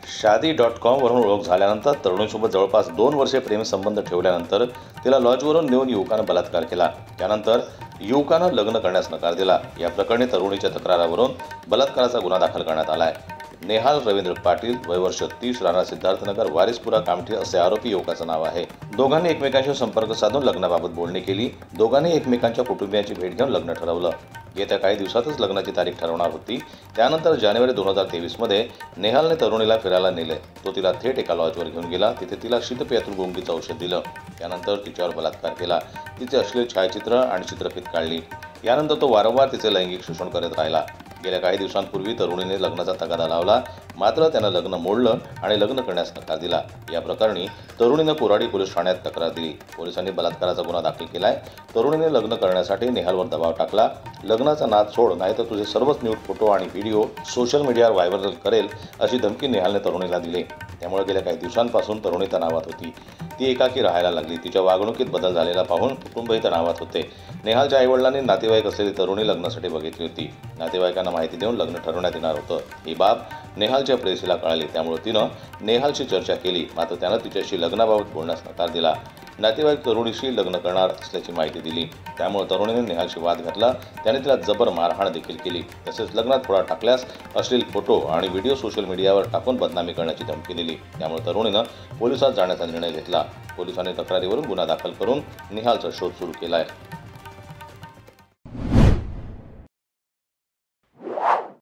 शादी.com वरून ओळख झाल्यानंतर तरुणीसोबत जवळपास 2 वर्षे प्रेमसंबंध ठेवल्यानंतर तिला लॉजवरून नेऊन युवकानं बलात्कार केला। त्यानंतर युवकानं लग्न करण्यास नकार दिला। या प्रकरणी तरुणीच्या तक्रारावरून बलात्काराचा गुन्हा दाखल करण्यात आला आहे। नेहाल रवींद्र पाटील, वय वर्ष 30, राहणार सिद्धार्थनगर, वारिसपुरा, कामठी असे आरोपी युवकाचं नाव आहे। दोघांनी एकमेकांशी संपर्क साधून लग्नाबाबत बोलणी केली। दोघांनी एकमेकांच्या कुटुंबियांची भेट घेऊन लग्न ठरवलं। येत्या काही दिवसातच लग्नाची तारीख ठरवणार होती। त्यानंतर जानेवारी 2023 मध्ये नेहालने तरुणीला फिरायला नेले। तो तिला थेट एका लॉजवर घेऊन गेला। तिथे तिला शीतपेयातून गुंगीचं औषध दिलं। त्यानंतर तिच्यावर बलात्कार केला। तिचे अश्लील छायाचित्र आणि चित्रफित काढली। यानंतर तो वारंवार तिचे लैंगिक शोषण करत राहिला। गेल्या काही दिवसांपूर्वी तरुणीने लग्नाचा तगादा लावला, मात्र त्यानं लग्न मोडलं आणि लग्न करण्यास नकार दिला। या प्रकरणी तरुणीनं कोराडी पोलीस ठाण्यात तक्रार दिली। पोलिसांनी बलात्काराचा गुन्हा दाखल केलाय। तरुणीने लग्न करण्यासाठी नेहालवर दबाव टाकला। लग्नाचा नाद सोड, नाहीतर तुझे सर्वच न्यूड फोटो आणि व्हिडिओ सोशल मीडियावर व्हायरल करेल, अशी धमकी नेहालने तरुणीला दिली। त्यामुळे गेल्या काही दिवसांपासून तरुणी तणावात होती। ती एकाकी राहायला लागली। तिच्या वागणुकीत बदल झालेला पाहून कुटुंबही तणावात होते। नेहालच्या आईवडिलांनी नातेवाईक असलेली तरुणी लग्नासाठी बघितली होती। नातेवाईकांना माहिती देऊन लग्न ठरवण्यात येणार होतं। ही बाब नेहालच्या प्रेयसीला कळाली। त्यामुळे तिनं नेहालशी चर्चा केली, मात्र त्यानं तिच्याशी लग्नाबाबत बोलण्यास नकार दिला। नातेवाईक तरुणीशी लग्न करणार असल्याची माहिती दिली। त्यामुळे तरुणीने नेहालशी वाद घातला। त्याने तिला जबर मारहाण देखील केली। तसेच लग्नात खोडा टाकल्यास अश्लील फोटो आणि व्हिडिओ सोशल मीडियावर टाकून बदनामी करण्याची धमकी दिली। त्यामुळे तरुणीनं पोलिसात जाण्याचा निर्णय घेतला। पोलिसांनी तक्रारीवरून गुन्हा दाखल करून नेहालचा शोध सुरू केला आहे।